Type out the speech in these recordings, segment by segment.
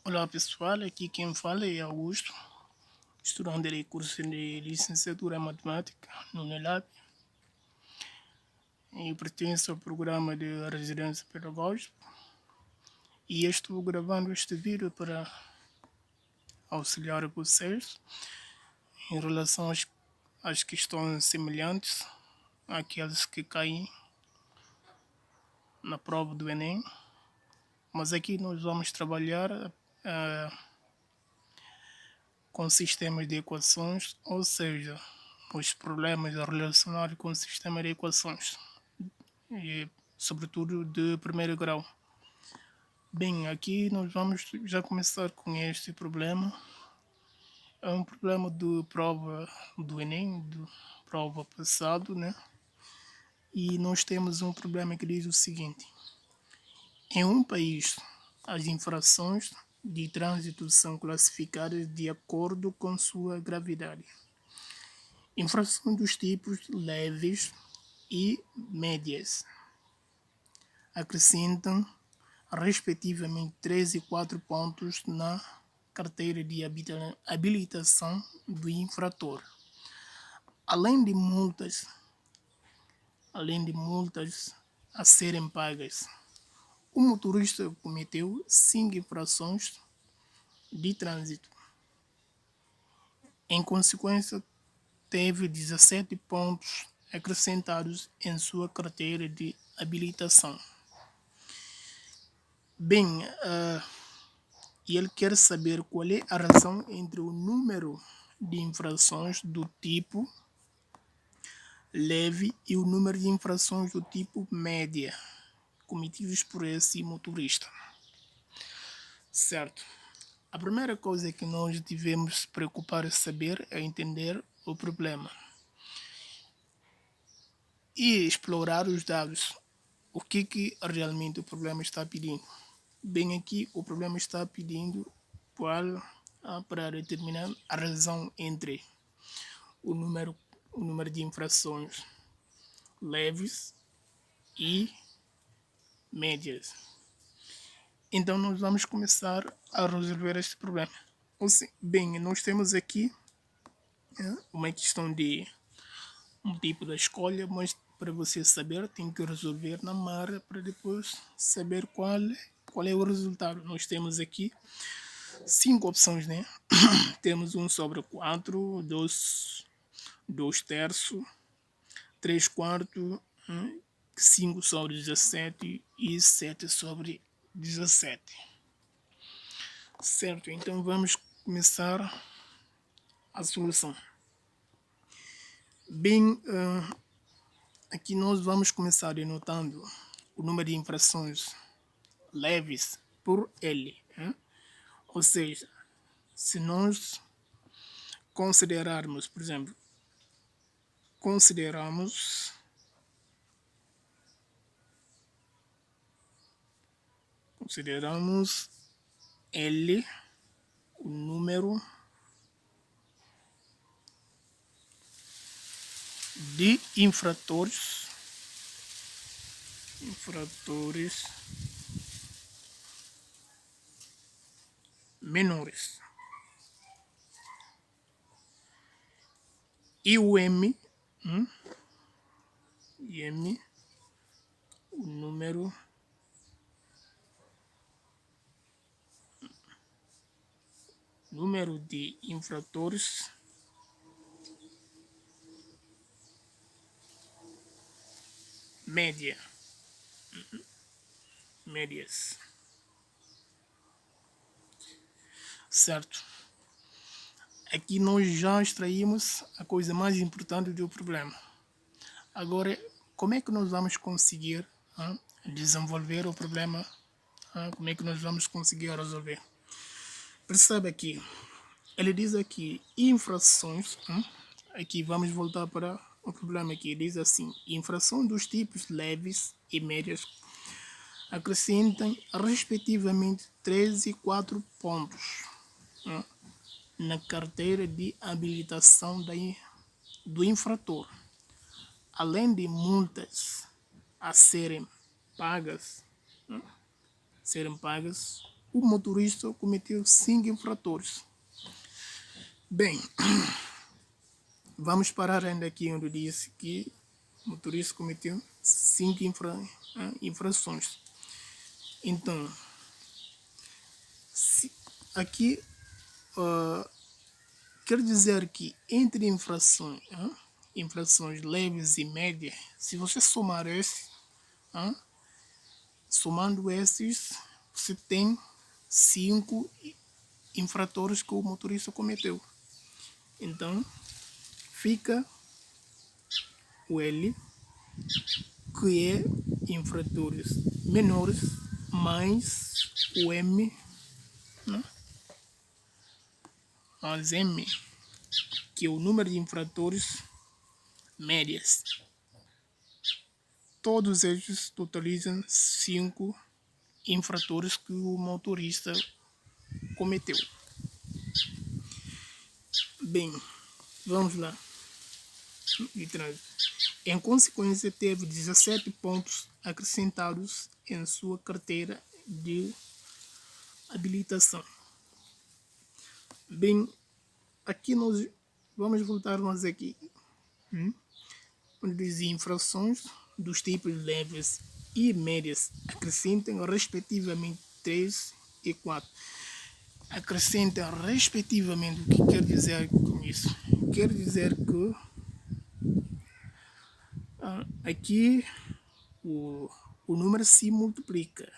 Olá pessoal, aqui quem fala é Augusto, estudante de curso de licenciatura em matemática no UNELAB e pertenço ao programa de residência pedagógica e estou gravando este vídeo para auxiliar vocês em relação às questões semelhantes àquelas que caem na prova do Enem, mas aqui nós vamos trabalhar com sistemas de equações, ou seja, os problemas relacionados com o sistema de equações, e sobretudo de primeiro grau. Bem, aqui nós vamos já começar com este problema. É um problema de prova do Enem, de prova passado, né? E nós temos um problema que diz o seguinte: em um país, as infrações de trânsito são classificadas de acordo com sua gravidade. Infrações dos tipos leves e médias acrescentam respectivamente 3 e 4 pontos na carteira de habilitação do infrator. Além de multas a serem pagas, o motorista cometeu 5 infrações de trânsito. Em consequência, teve 17 pontos acrescentados em sua carteira de habilitação. Bem, e ele quer saber qual é a relação entre o número de infrações do tipo leve e o número de infrações do tipo média cometidas por esse motorista. Certo. A primeira coisa que nós devemos preocupar e saber é entender o problema e explorar os dados. O que realmente o problema está pedindo? Bem, aqui o problema está pedindo para determinar a relação entre o número de infrações leves e médias. Então nós vamos começar a resolver este problema. Bem, nós temos aqui uma questão de um tipo da escolha, mas para você saber tem que resolver na marra para depois saber qual é o resultado. Nós temos aqui 5 opções, né? Temos 1 sobre 4, 2 terços, 3 quartos, 5 sobre 17 e 7 sobre 17. Certo, então vamos começar a solução. Bem, aqui nós vamos começar denotando o número de infrações leves por L. Ou seja, se nós considerarmos, por exemplo, consideramos L o número de infratores menores e o M, o número de infratores médias. Certo? Aqui nós já extraímos a coisa mais importante do problema. Agora, como é que nós vamos conseguir desenvolver o problema? Como é que nós vamos conseguir resolver? Percebe aqui, ele diz aqui infrações. Aqui vamos voltar para o problema aqui. Diz assim: infração dos tipos leves e médias acrescentem respectivamente 3 e 4 pontos na carteira de habilitação do infrator, além de multas a serem pagas o motorista cometeu 5 infratores. Bem, vamos parar ainda aqui onde disse que o motorista cometeu 5 infrações. Então, aqui quer dizer que entre infrações leves e médias, se você somar somando esses, você tem 5 infratores que o motorista cometeu. Então, fica o L, que é infratores menores, mais o M, mais M, que é o número de infratores médias. Todos eles totalizam 5 infratores que o motorista cometeu. Bem, vamos lá. Em consequência, teve 17 pontos acrescentados em sua carteira de habilitação. Bem, aqui nós vamos voltar mais aqui. Onde diz infrações dos tipos leves e médias acrescentam respectivamente 3 e 4. Acrescentam respectivamente, o que quer dizer com isso? Quer dizer que aqui o número se multiplica.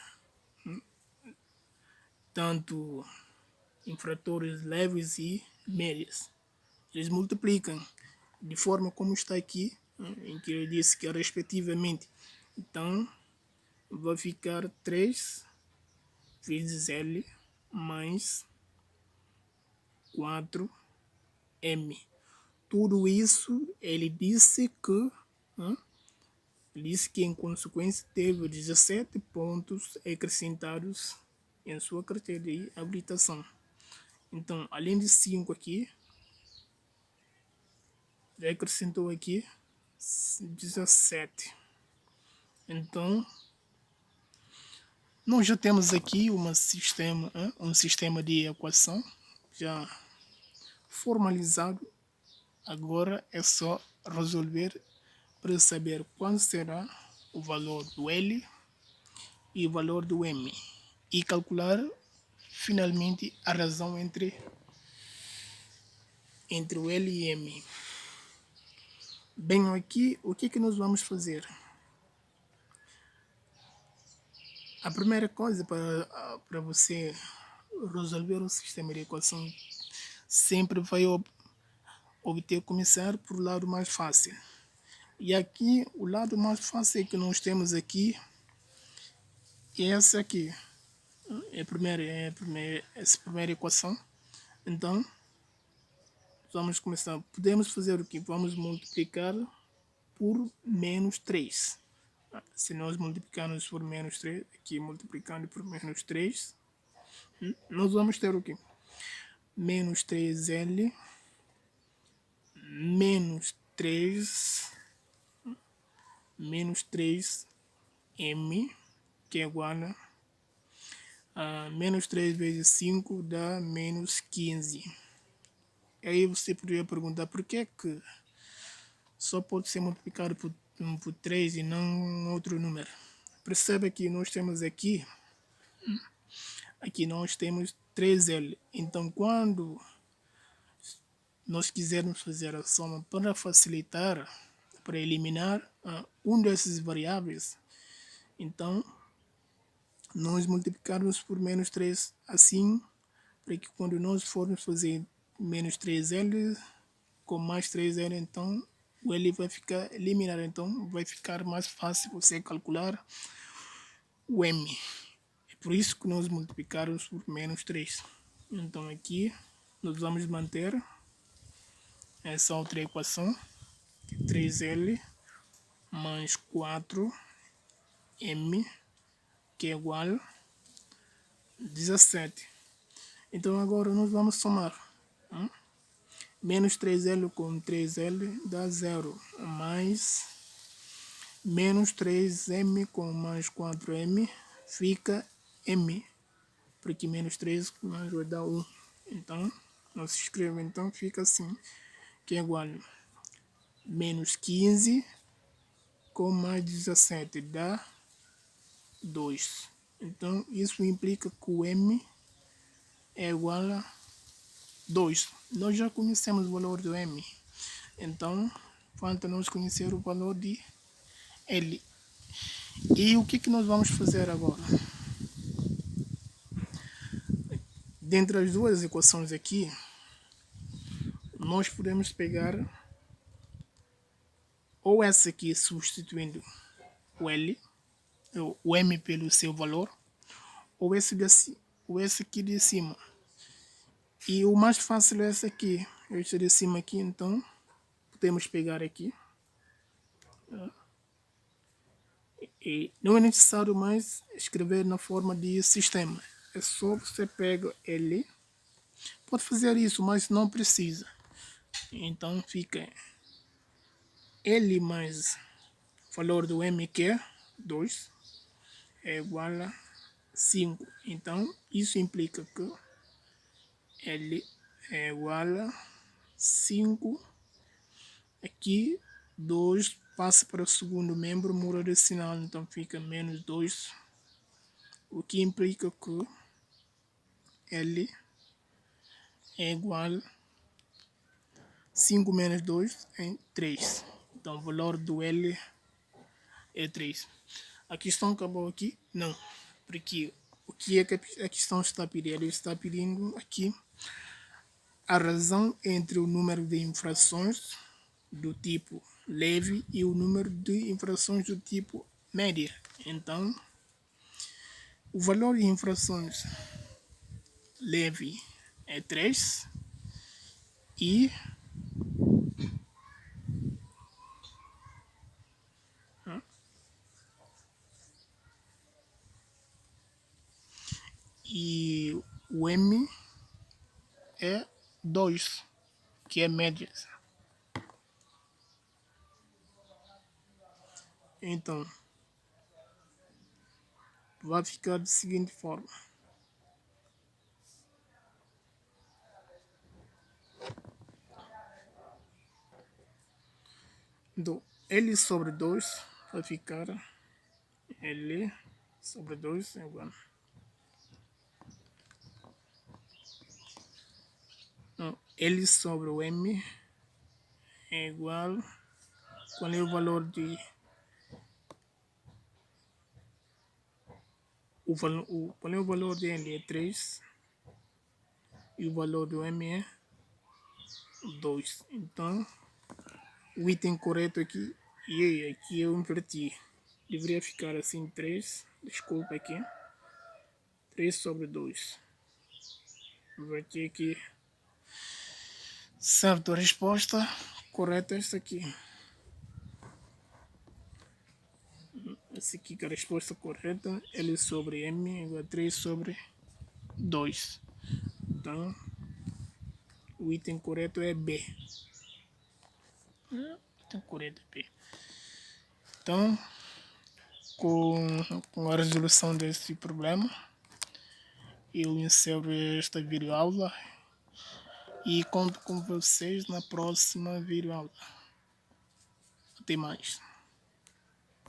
Tanto infratores leves e médias. Eles multiplicam de forma como está aqui, em que eu disse que respectivamente. Então, vai ficar 3 vezes L mais 4M. Tudo isso ele disse que em consequência teve 17 pontos acrescentados em sua carteira de habilitação. Então, além de 5 aqui, já acrescentou aqui 17. Então, nós já temos aqui um sistema de equação já formalizado. Agora é só resolver para saber qual será o valor do L e o valor do M e calcular finalmente a razão entre o L e M. Bem, aqui o que nós vamos fazer? A primeira coisa para você resolver um sistema de equação sempre vai começar por lado mais fácil. E aqui o lado mais fácil que nós temos aqui é essa aqui. Essa primeira equação. Então, vamos começar. Podemos fazer o que? Vamos multiplicar por menos 3. Se nós multiplicarmos por menos 3, aqui multiplicando por menos 3, nós vamos ter o quê? Menos 3L menos 3M, que é igual a menos 3 vezes 5 dá menos 15. Aí você poderia perguntar por que só pode ser multiplicado por 3 e não outro número. Percebe que nós temos aqui nós temos 3L. Então, quando nós quisermos fazer a soma para facilitar, para eliminar um desses variáveis, então nós multiplicarmos por menos 3 assim, para que quando nós formos fazer menos 3L com mais 3L, então o L vai ficar eliminado, então vai ficar mais fácil você calcular o M. É por isso que nós multiplicarmos por menos 3. Então aqui nós vamos manter essa outra equação, que é 3L mais 4M, que é igual a 17. Então agora nós vamos somar. Menos 3L com 3L dá 0, mais menos 3M com mais 4M fica M. Por aqui menos 13, mas vai dar 1. Então, não se escreve, então fica assim, que é igual a menos 15 com mais 17 dá 2. Então, isso implica que o M é igual a 2. Nós já conhecemos o valor do M. Então, falta-nos conhecer o valor de L. E o que nós vamos fazer agora? Dentre as duas equações aqui, nós podemos pegar ou essa aqui substituindo o L, o M pelo seu valor, ou esse aqui de cima. E o mais fácil é esse aqui, este de cima aqui, então podemos pegar aqui. E não é necessário mais escrever na forma de sistema. É só você pega L. Pode fazer isso, mas não precisa. Então fica L mais o valor do M, que é 2, é igual a 5. Então isso implica que L é igual a 5. Aqui 2 passa para o segundo membro, muda de sinal, então fica menos 2. O que implica que L é igual a 5 menos 2 é 3. Então o valor do L é 3. A questão acabou aqui? Não. Porque o que é que a questão está pedindo? Ele está pedindo aqui a razão entre o número de infrações do tipo leve e o número de infrações do tipo média. Então, o valor de infrações leve é 3 e o M é 2, que é média. Então, vai ficar da seguinte forma. Então, L sobre 2 vai ficar L sobre 2 é igual. Não, L sobre o M é igual. Qual é o valor de qual é o valor de L? É 3 e o valor do M é 2. Então, o item correto aqui, e aqui eu inverti. Deveria ficar assim 3, desculpa aqui. 3 sobre 2. Inverti aqui. Certo, a resposta correta é esta aqui. Essa aqui que é a resposta correta. L sobre M é igual a 3 sobre 2. Então, o item correto é B. O item correto é B. Então, com a resolução desse problema, eu encerro esta videoaula e conto com vocês na próxima videoaula. Até mais.